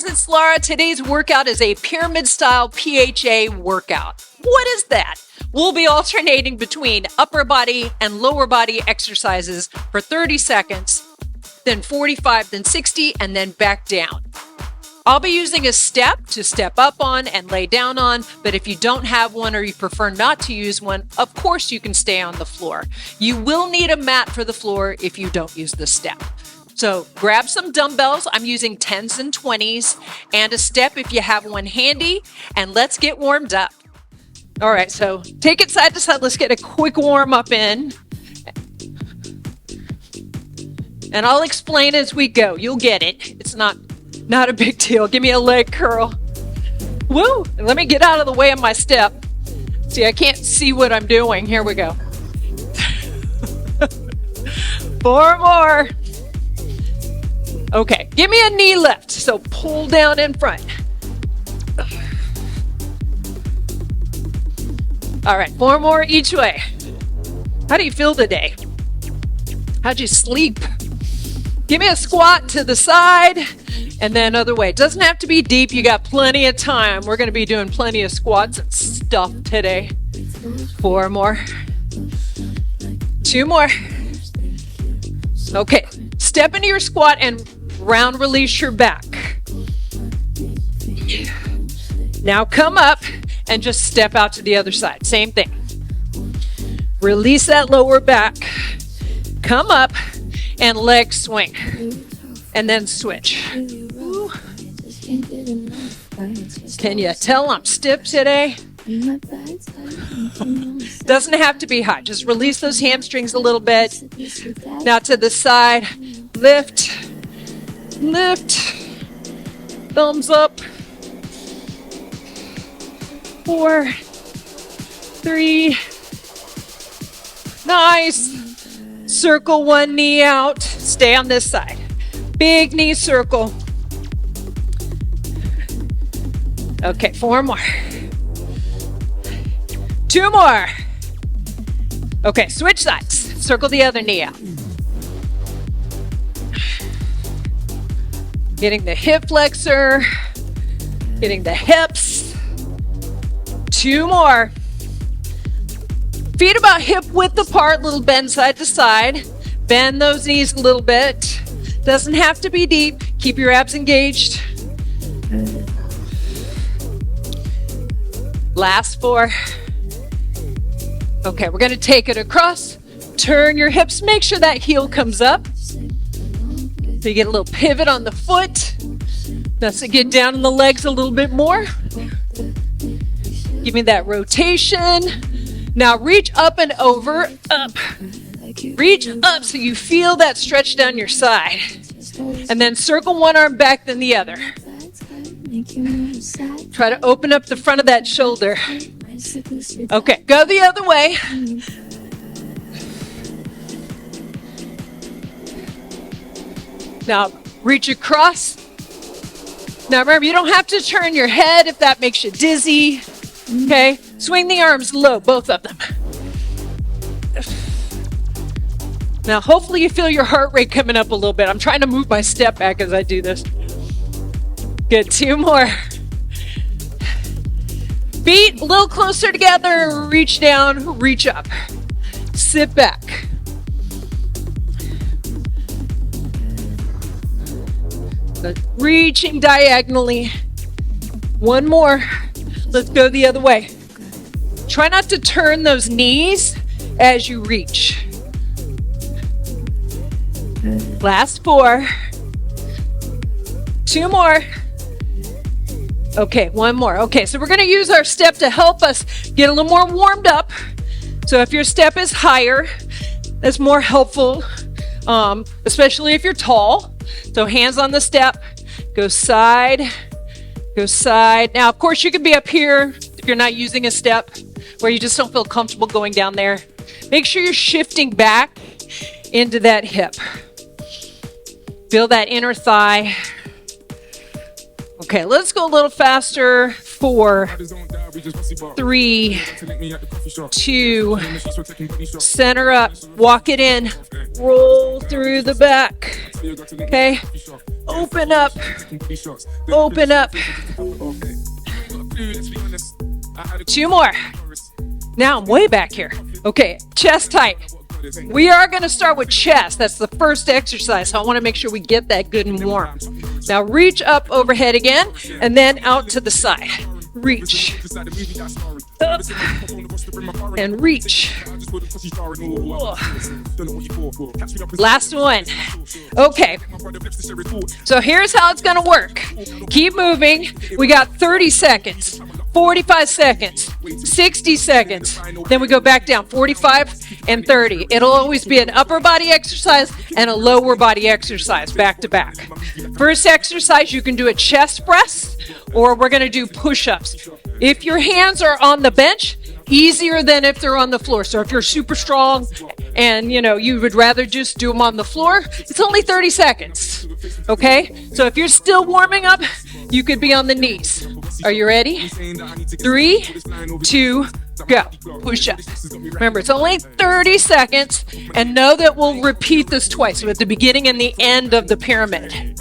it's Laura. Today's workout is a pyramid-style PHA workout. What is that? We'll be alternating between upper body and lower body exercises for 30 seconds, then 45, then 60, and then back down. I'll be using a step to step up on and lay down on, but if you don't have one or you prefer not to use one, of course you can stay on the floor. You will need a mat for the floor if you don't use the step. So grab some dumbbells. I'm using 10s and 20s, and a step if you have one handy, and let's get warmed up. All right, so take it side to side. Let's get a quick warm up in. And I'll explain as we go. You'll get it. It's not a big deal. Give me a leg curl. Woo! And let me get out of the way of my step. See, I can't see what I'm doing. Here we go. 4 more. Okay, give me a knee lift. So pull down in front. All right, 4 more each way. How do you feel today? How'd you sleep? Give me a squat to the side and then other way. It doesn't have to be deep. You got plenty of time. We're going to be doing plenty of squats and stuff today. 4 more. 2 more. Okay, step into your squat and round release your back. Now come up and just step out to the other side. Same thing. Release that lower back. Come up and leg swing. And then switch. Ooh. Can you tell I'm stiff today? Doesn't have to be high. Just release those hamstrings a little bit. Now to the side. Lift. Lift. Thumbs up. 4, 3. Nice. Circle one knee out. Stay on this side. Big knee circle. Okay, 4 more. 2 more. Okay, switch sides. Circle the other knee out. Getting the hip flexor. Getting the hips. 2 more. Feet about hip width apart, little bend side to side. Bend those knees a little bit. Doesn't have to be deep. Keep your abs engaged. Last 4. Okay, we're going to take it across. Turn your hips. Make sure that heel comes up. So you get a little pivot on the foot. That's to get down in the legs a little bit more. Give me that rotation. Now reach up and over, up. Reach up so you feel that stretch down your side. And then circle one arm back than the other. Try to open up the front of that shoulder. Okay, go the other way. Now reach across. Now remember, you don't have to turn your head if that makes you dizzy. Okay, swing the arms low, both of them. Now, hopefully you feel your heart rate coming up a little bit. I'm trying to move my step back as I do this. Good, 2 more. Feet a little closer together. Reach down, reach up. Sit back. Reaching diagonally. 1 more. Let's go the other way. Try not to turn those knees as you reach. Last 4. 2 more. Okay, 1 more. Okay, so we're going to use our step to help us get a little more warmed up. So if your step is higher, that's more helpful, especially if you're tall. So hands on the step. Go side. Go side. Now, of course, you could be up here if you're not using a step where you just don't feel comfortable going down there. Make sure you're shifting back into that hip. Feel that inner thigh. Okay, let's go a little faster. 4, 3, 2, center up, walk it in, roll through the back. Okay, Open up. Open up. 2 more. Now I'm way back here. Okay, chest tight. We are going to start with chest. That's the first exercise, so I want to make sure we get that good and warm. Now reach up overhead again, and then out to the side. Reach. Up. And reach. Last one. Okay. So here's how it's going to work. Keep moving. We got 30 seconds. 45 seconds, 60 seconds, then we go back down, 45 and 30. It'll always be an upper body exercise and a lower body exercise, back to back. First exercise, you can do a chest press, or we're going to do push-ups. If your hands are on the bench, easier than if they're on the floor. So if you're super strong and, you would rather just do them on the floor, it's only 30 seconds, okay? So if you're still warming up, you could be on the knees. Are you ready? 3, 2, go. Push up. Remember, it's only 30 seconds, and know that we'll repeat this twice, so at the beginning and the end of the pyramid.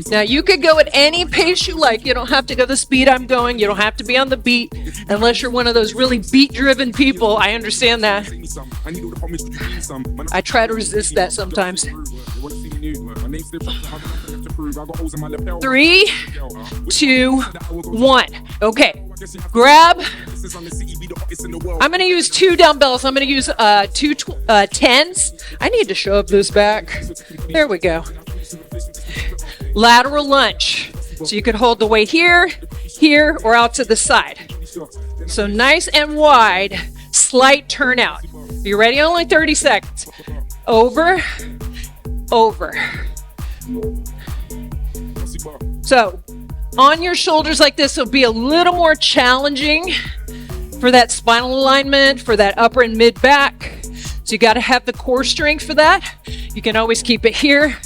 Now, you could go at any pace you like. You don't have to go the speed I'm going. You don't have to be on the beat unless you're one of those really beat-driven people. I understand that. I try to resist that sometimes. 3, 2, 1. Okay, grab. I'm going to use 2 dumbbells. I'm going to use 2 10s. I need to show up this back. There we go. Lateral lunge. So you could hold the weight here, here, or out to the side. So nice and wide, slight turnout. You ready? Only 30 seconds. Over, over. So on your shoulders like this will be a little more challenging for that spinal alignment, for that upper and mid back. So you got to have the core strength for that. You can always keep it here.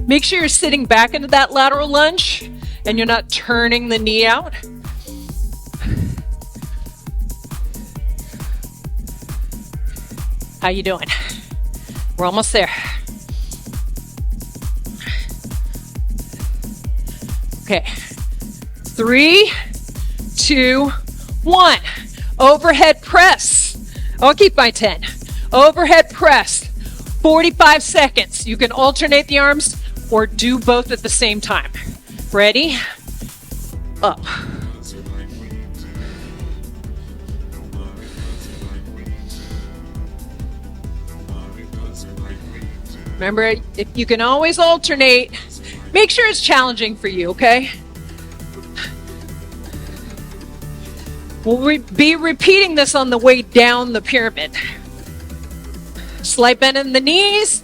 Make sure you're sitting back into that lateral lunge and you're not turning the knee out. How you doing? We're almost there. Okay. 3, 2, 1. Overhead press. I'll keep my 10. Overhead press. 45 seconds. You can alternate the arms or do both at the same time. Ready? Up. Remember, if you can always alternate, make sure it's challenging for you, okay? We'll be repeating this on the way down the pyramid. Slight bend in the knees.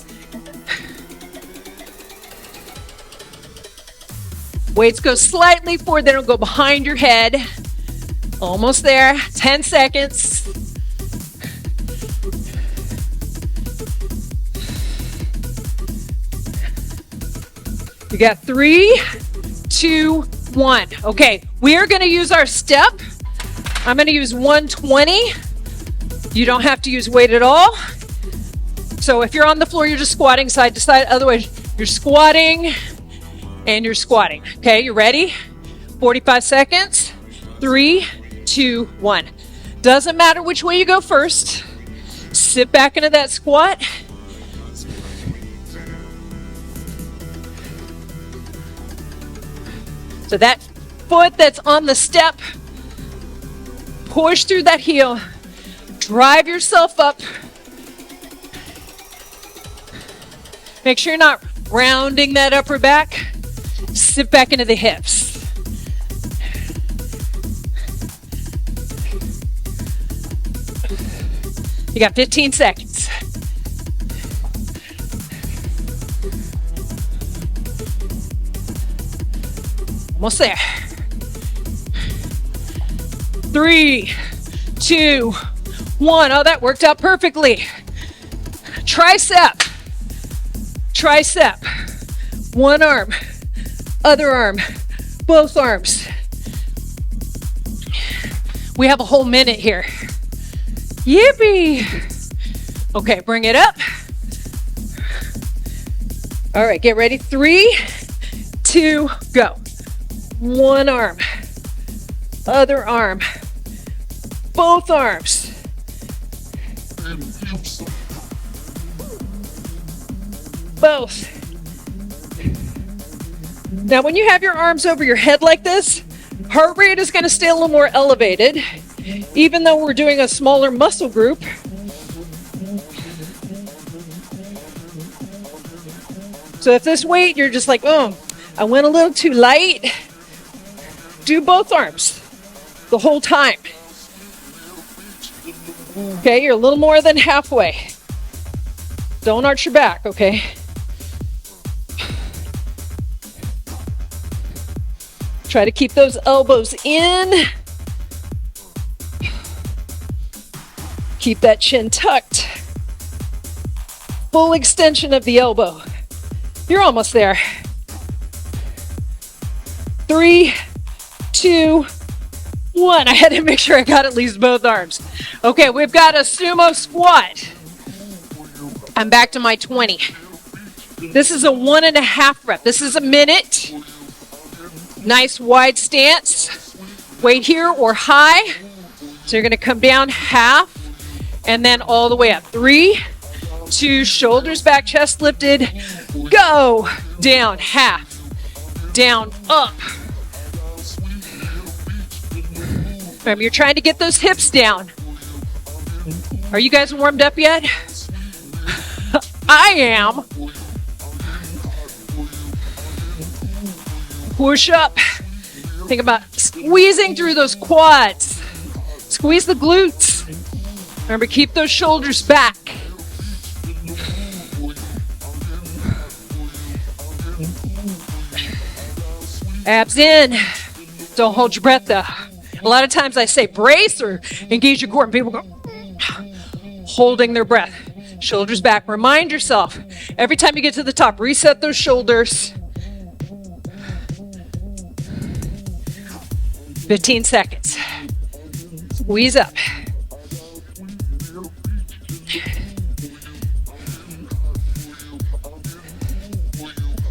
Weights go slightly forward, then it'll go behind your head. Almost there. 10 seconds. You got 3, 2, 1. Okay, we are going to use our step. I'm going to use 120. You don't have to use weight at all. So if you're on the floor, you're just squatting side to side. Otherwise, you're squatting and you're squatting. Okay, you ready? 45 seconds. 3, 2, 1. Doesn't matter which way you go first. Sit back into that squat. So that foot that's on the step, push through that heel. Drive yourself up. Make sure you're not rounding that upper back. Sit back into the hips. You got 15 seconds. Almost there. 3, 2, 1. Oh, that worked out perfectly. Tricep. Tricep. One arm. Other arm. Both arms. We have a whole minute here. Yippee. Okay, bring it up. All right, get ready. 3, 2, go. One arm, other arm, both arms. Both. Now, when you have your arms over your head like this, heart rate is going to stay a little more elevated, even though we're doing a smaller muscle group. So if this weight, you're just like, oh, I went a little too light, do both arms the whole time. Okay, you're a little more than halfway. Don't arch your back, okay? Try to keep those elbows in. Keep that chin tucked. Full extension of the elbow. You're almost there. 3, 2, 1. I had to make sure I got at least both arms. Okay, we've got a sumo squat. I'm back to my 20. This is a 1.5 rep. This is a minute. Nice wide stance. Weight here or high. So you're going to come down half and then all the way up. 3, 2, shoulders back, chest lifted. Go. Down, half. Down, up. Remember, you're trying to get those hips down. Are you guys warmed up yet? I am. Push up. Think about squeezing through those quads. Squeeze the glutes. Remember, keep those shoulders back. Abs in. Don't hold your breath though. A lot of times I say brace or engage your core and people go holding their breath. Shoulders back. Remind yourself every time you get to the top, reset those shoulders. 15 seconds. Squeeze up.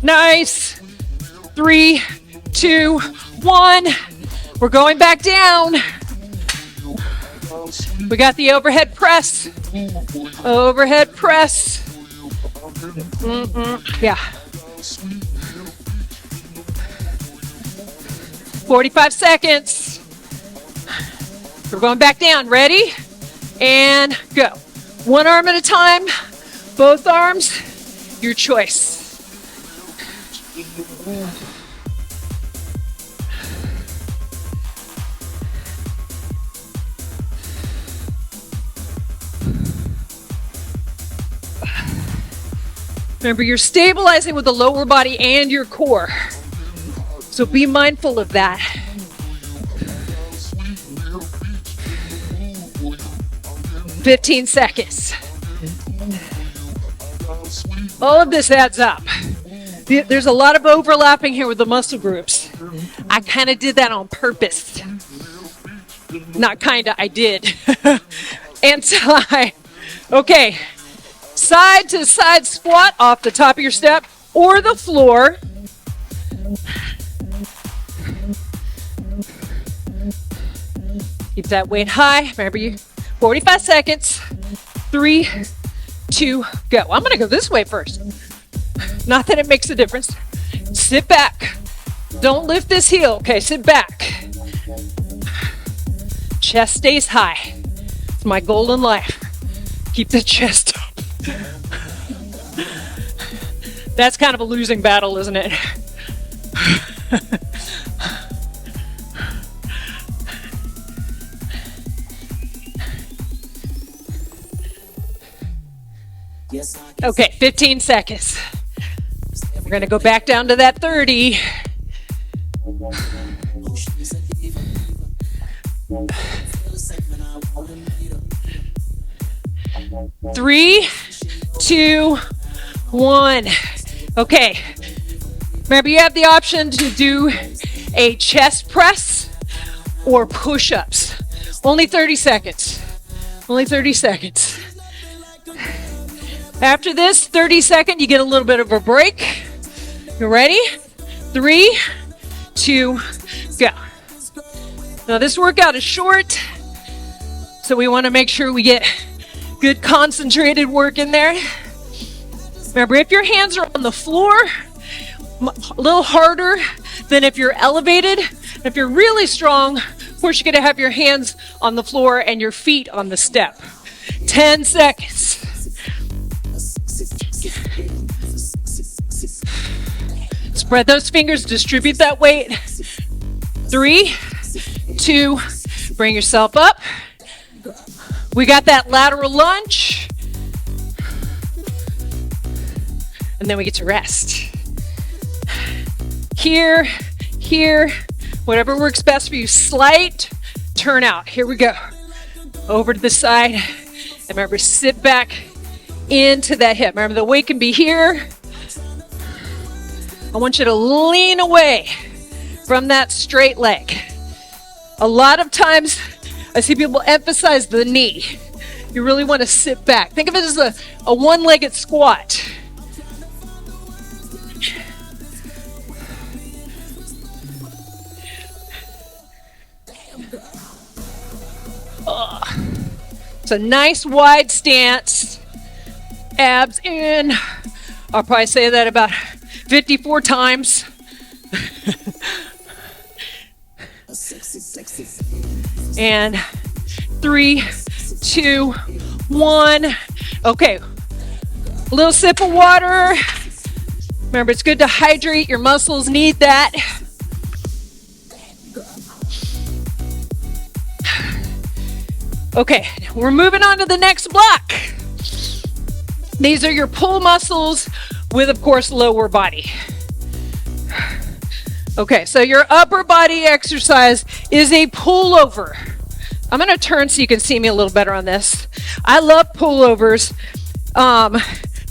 Nice. 3, 2, 1. We're going back down. We got the overhead press. Overhead press. Yeah. 45 seconds. We're going back down. Ready? And go. One arm at a time. Both arms. Your choice. Remember, you're stabilizing with the lower body and your core. So be mindful of that. "15 seconds. All of this adds up. There's a lot of overlapping here with the muscle groups. I kind of did that on purpose. Not kinda, I did. And side. Okay. Side to side squat off the top of your step or the floor. Keep that weight high. Remember, you 45 seconds. 3, 2, go. I'm going to go this way first. Not that it makes a difference. Sit back. Don't lift this heel. Okay, sit back. Chest stays high. It's my goal in life. Keep the chest up. That's kind of a losing battle, isn't it? Okay, 15 seconds. We're going to go back down to that 30. Three, 2, 1. Okay. Remember, you have the option to do a chest press or push-ups. Only 30 seconds. Only 30 seconds. After this 30-second, you get a little bit of a break. You ready? 3, 2, go. Now this workout is short, so we want to make sure we get good concentrated work in there. Remember, if your hands are on the floor, a little harder than if you're elevated. If you're really strong, of course, you're going to have your hands on the floor and your feet on the step. 10 seconds. Spread those fingers, distribute that weight. 3, 2, bring yourself up. We got that lateral lunge. And then we get to rest. Here, whatever works best for you. Slight turn out. Here we go. Over to the side. And remember, sit back into that hip. Remember, the weight can be here. I want you to lean away from that straight leg. A lot of times, I see people emphasize the knee. You really want to sit back. Think of it as a one-legged squat. It's a nice wide stance. Abs in. I'll probably say that about 54 times. And 3, 2, 1. Okay. A little sip of water. Remember, it's good to hydrate. Your muscles need that. Okay, we're moving on to the next block. These are your pull muscles with, of course, lower body. Okay, so your upper body exercise is a pullover. I'm going to turn so you can see me a little better on this. I love pullovers.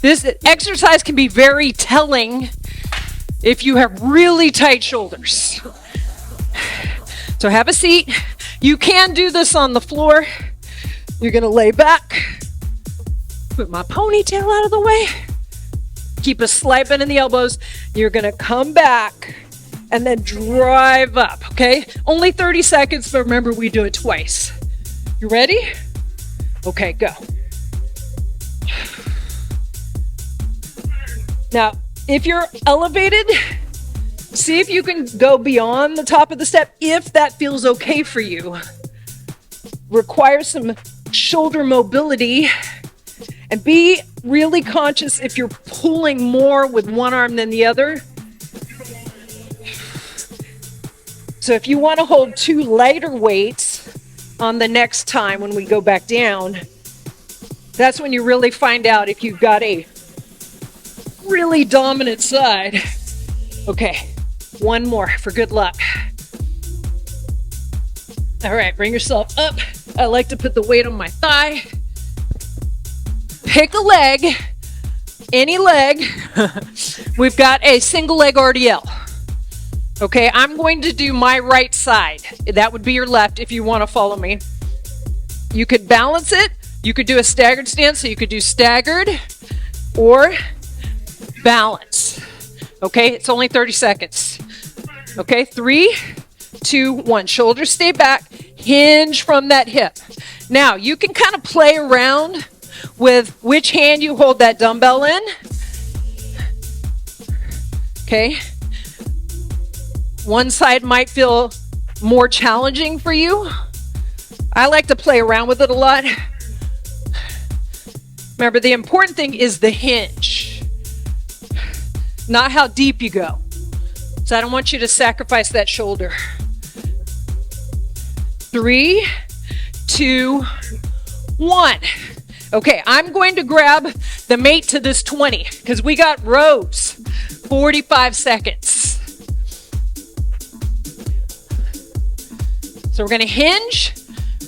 This exercise can be very telling if you have really tight shoulders. So have a seat. You can do this on the floor. You're going to lay back. Put my ponytail out of the way. Keep a slight bend in the elbows. You're going to come back and then drive up, okay? Only 30 seconds, but remember, we do it twice. You ready? Okay, go. Now, if you're elevated, see if you can go beyond the top of the step if that feels okay for you. Require some shoulder mobility, and be really conscious if you're pulling more with one arm than the other. So if you want to hold 2 lighter weights on the next time when we go back down, that's when you really find out if you've got a really dominant side. Okay, one more for good luck. All right, bring yourself up. I like to put the weight on my thigh. Pick a leg, any leg. We've got a single leg RDL. Okay, I'm going to do my right side. That would be your left if you want to follow me. You could balance it. You could do a staggered stance, so you could do staggered or balance. Okay, it's only 30 seconds. Okay, 3, 2, 1. Shoulders stay back. Hinge from that hip. Now, you can kind of play around with which hand you hold that dumbbell in. Okay. One side might feel more challenging for you. I like to play around with it a lot. Remember, the important thing is the hinge, not how deep you go. So I don't want you to sacrifice that shoulder. 3, 2, 1. Okay, I'm going to grab the mate to this 20 because we got rows. 45 seconds. So we're going to hinge.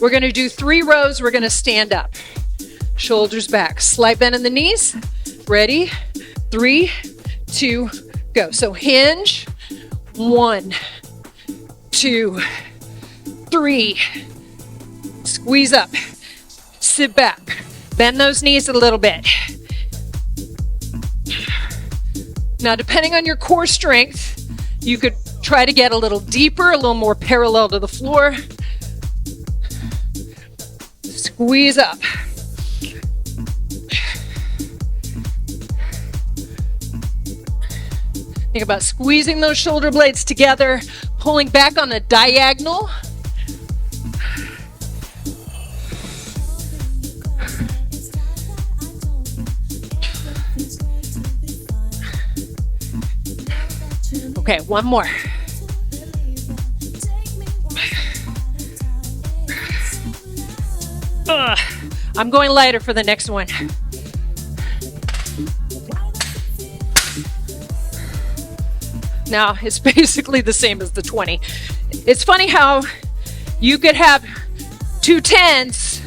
We're going to do 3 rows. We're going to stand up. Shoulders back. Slight bend in the knees. Ready? 3, 2, go. So hinge. 1, 2, 3. Squeeze up. sit back. Bend those knees a little bit. Now, depending on your core strength, you could try to get a little deeper, a little more parallel to the floor. Squeeze up. Think about squeezing those shoulder blades together, pulling back on a diagonal. Okay, one more. I'm going lighter for the next one. Now, it's basically the same as the 20. It's funny how you could have 2 10s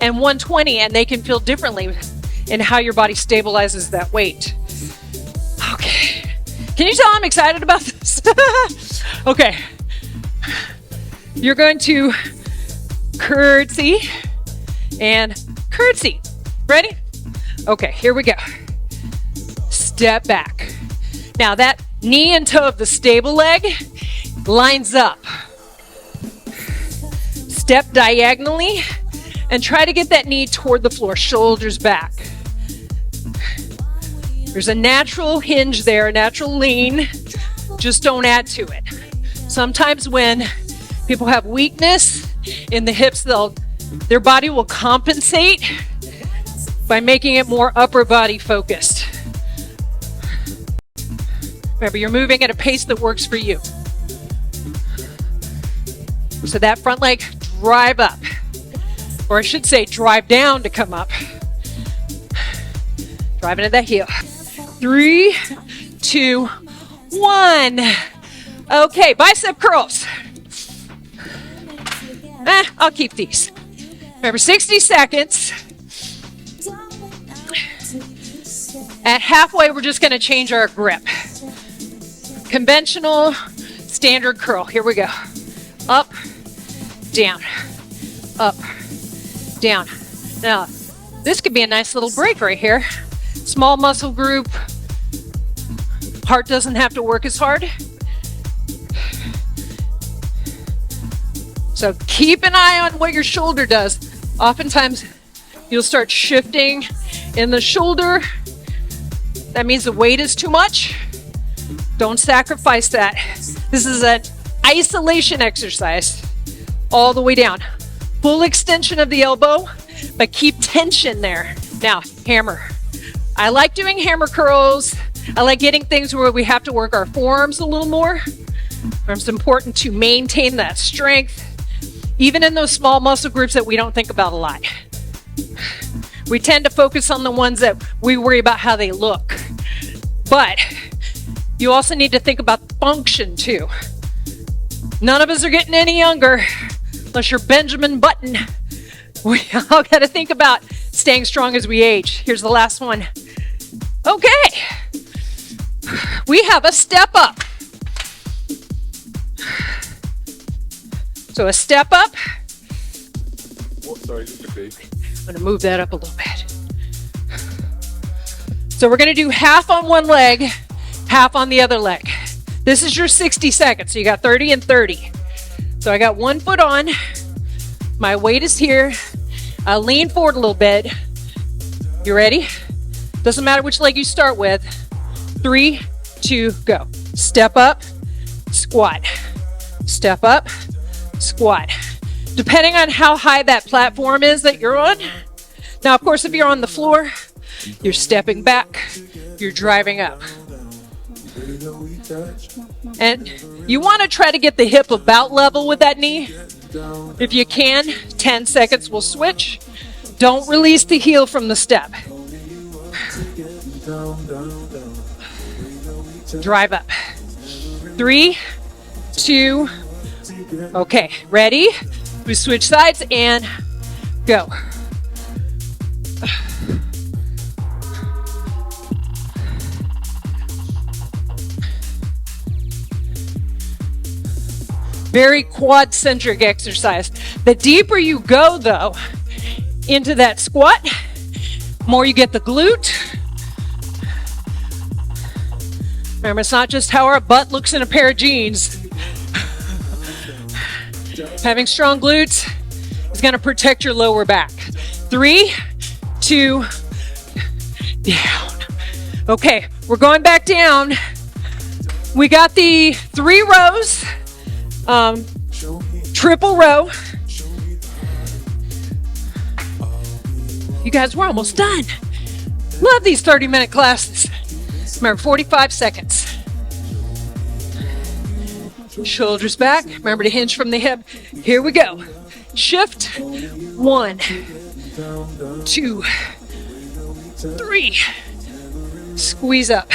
and 120 and they can feel differently in how your body stabilizes that weight. Okay. Can you tell I'm excited about this? Okay. You're going to curtsy and curtsy. Ready? Okay, here we go. Step back. Now that knee and toe of the stable leg lines up. Step diagonally and try to get that knee toward the floor, shoulders back. There's a natural hinge there, a natural lean. Just don't add to it. Sometimes when people have weakness in the hips, their body will compensate by making it more upper body focused. Remember, you're moving at a pace that works for you. So that front leg, drive up. Or I should say, drive down to come up. Drive into that heel. 3, 2, 1. Okay, bicep curls. I'll keep these. Remember, 60 seconds. At halfway, we're just going to change our grip. Conventional standard curl. Here we go. Up, down, up, down. Now, this could be a nice little break right here. Small muscle group. Heart doesn't have to work as hard. So keep an eye on what your shoulder does. Oftentimes, you'll start shifting in the shoulder. That means the weight is too much. Don't sacrifice that. This is an isolation exercise all the way down. Full extension of the elbow, but keep tension there. Now, hammer. I like doing hammer curls. I like getting things where we have to work our forearms a little more. It's important to maintain that strength, even in those small muscle groups that we don't think about a lot. We tend to focus on the ones that we worry about how they look. But you also need to think about function too. None of us are getting any younger unless you're Benjamin Button. We all got to think about staying strong as we age. Here's the last one. Okay. We have a step up. So a step up. Oh, sorry, just a big. I'm going to move that up a little bit. So we're going to do half on one leg, half on the other leg. This is your 60 seconds. So you got 30 and 30. So I got one foot on. My weight is here. I'll lean forward a little bit. You ready? Doesn't matter which leg you start with. 3, 2, go. Step up, squat. Step up, squat. Depending on how high that platform is that you're on. Now, of course, if you're on the floor, you're stepping back, you're driving up. And you want to try to get the hip about level with that knee. If you can, 10 seconds will switch. Don't release the heel from the step. Drive up. 3, 2, okay, ready? We switch sides and go. Very quad-centric exercise. The deeper you go, though, into that squat, more you get the glute. Remember, it's not just how our butt looks in a pair of jeans. Having strong glutes is going to protect your lower back. 3, 2, down. Okay, we're going back down. We got the 3 rows, triple row. You guys, we're almost done. Love these 30-minute classes. Remember, 45 seconds. Shoulders back. Remember to hinge from the hip. Here we go. Shift. 1, 2, 3. Squeeze up.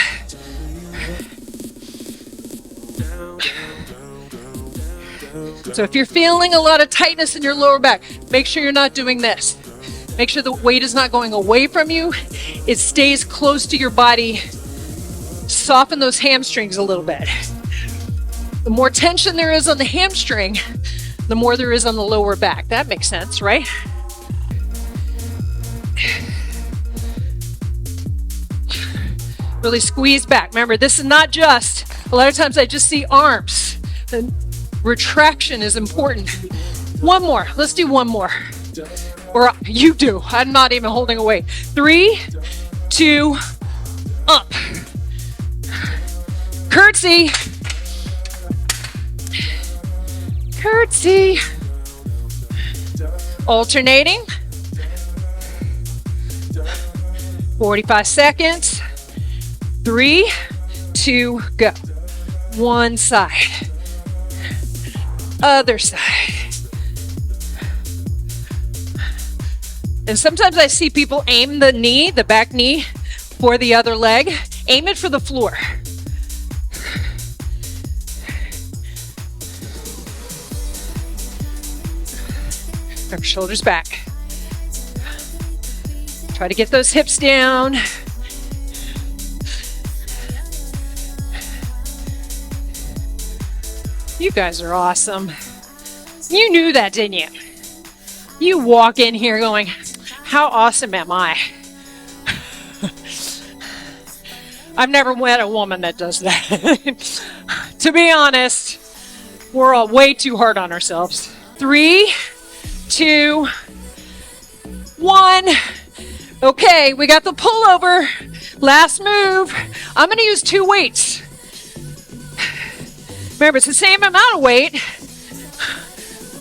So if you're feeling a lot of tightness in your lower back, make sure you're not doing this. Make sure the weight is not going away from you. It stays close to your body. Soften those hamstrings a little bit. The more tension there is on the hamstring, the more there is on the lower back. That makes sense, right? Really squeeze back. Remember, this is not just, a lot of times I just see arms. The retraction is important. One more. Let's do one more. Or you do. I'm not even holding away. 3, 2, up. Curtsy. Curtsy. Alternating. 45 seconds. 3, 2, go. One side. Other side. And sometimes I see people aim the knee, the back knee, for the other leg. Aim it for the floor. Remember, shoulders back. Try to get those hips down. You guys are awesome. You knew that, didn't you? You walk in here going, how awesome am I? I've never met a woman that does that. To be honest, we're all way too hard on ourselves. 3, 2, 1. Okay, we got the pullover. Last move. I'm going to use 2 weights. Remember, it's the same amount of weight,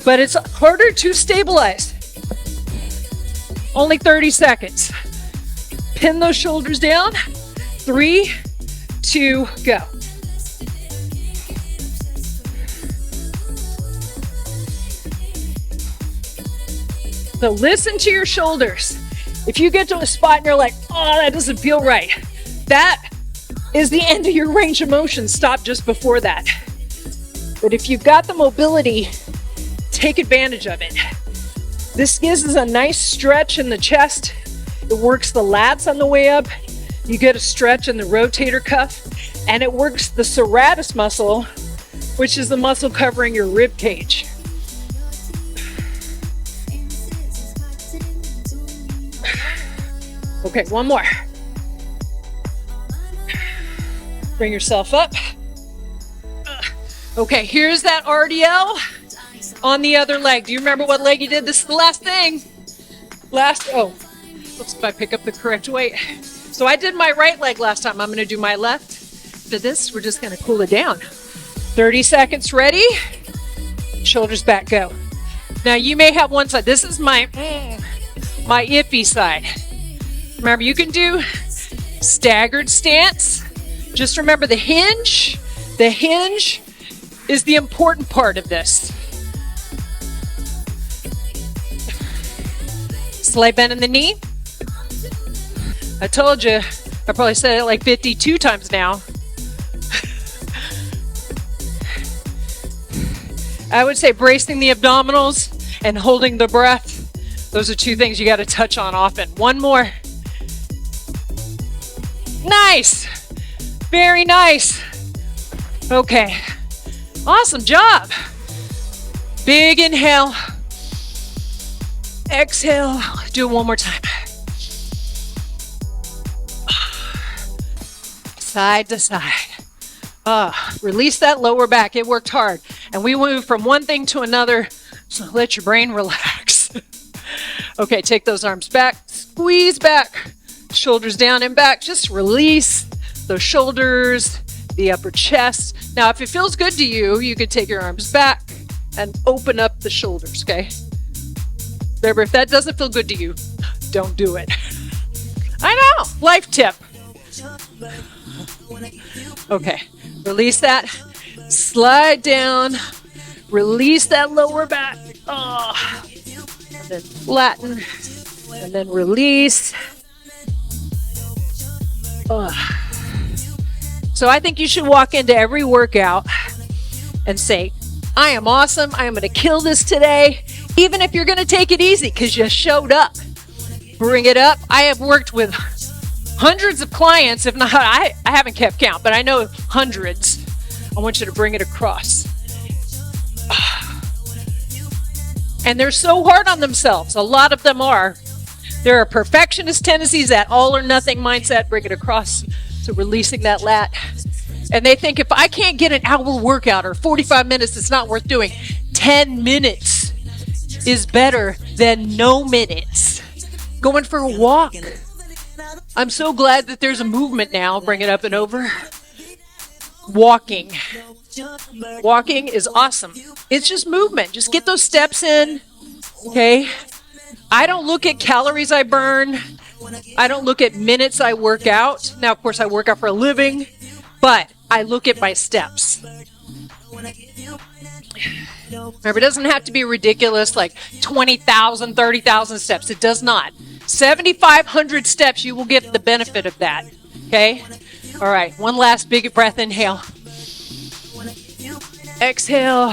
but it's harder to stabilize. Only 30 seconds. Pin those shoulders down. 3, 2, go. So listen to your shoulders. If you get to a spot and you're like, oh, that doesn't feel right, that is the end of your range of motion. Stop just before that. But if you've got the mobility, take advantage of it. This gives us a nice stretch in the chest. It works the lats on the way up. You get a stretch in the rotator cuff, and it works the serratus muscle, which is the muscle covering your rib cage. Okay, one more. Bring yourself up. Okay, here's that RDL on the other leg. Do you remember what leg you did? This is the last thing. Let's if I pick up the correct weight. So I did my right leg last time. I'm going to do my left. For this, we're just going to cool it down. 30 seconds, ready? Shoulders back, go. Now you may have one side. This is my iffy side. Remember, you can do staggered stance. Just remember the hinge. The hinge is the important part of this. Slight bend in the knee. I told you, I probably said it like 52 times now. I would say bracing the abdominals and holding the breath. Those are 2 things you got to touch on often. One more. Nice. Very nice. Okay. Awesome job. Big inhale. Exhale. Do it one more time. Side to side. Release that lower back. It worked hard. And we move from one thing to another, so let your brain relax. Okay, take those arms back. Squeeze back. Shoulders down and back. Just release those shoulders, the upper chest. Now, if it feels good to you, you can take your arms back and open up the shoulders, okay? Remember, if that doesn't feel good to you, don't do it. I know, life tip. Okay, release that. Slide down. Release that lower back. And then flatten. And then release. So I think you should walk into every workout and say, I am awesome. I am going to kill this today. Even if you're going to take it easy because you showed up. Bring it up. I have worked with hundreds of clients, if not, I haven't kept count, but I know hundreds. I want you to bring it across. And they're so hard on themselves. A lot of them are. There are perfectionist tendencies, that all or nothing mindset. Bring it across to releasing that lat. And they think if I can't get an hour workout or 45 minutes, it's not worth doing. 10 minutes is better than no minutes. Going for a walk. I'm so glad that there's a movement now. Bring it up and over. Walking. Walking is awesome. It's just movement. Just get those steps in. Okay? I don't look at calories I burn. I don't look at minutes I work out. Now, of course, I work out for a living, but I look at my steps. Remember, it doesn't have to be ridiculous, like 20,000, 30,000 steps. It does not. 7,500 steps, you will get the benefit of that. Okay? All right, one last big breath. Inhale. Exhale.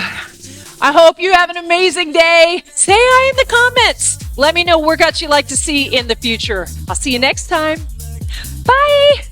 I hope you have an amazing day. Say hi in the comments. Let me know workouts you'd like to see in the future. I'll see you next time. Bye.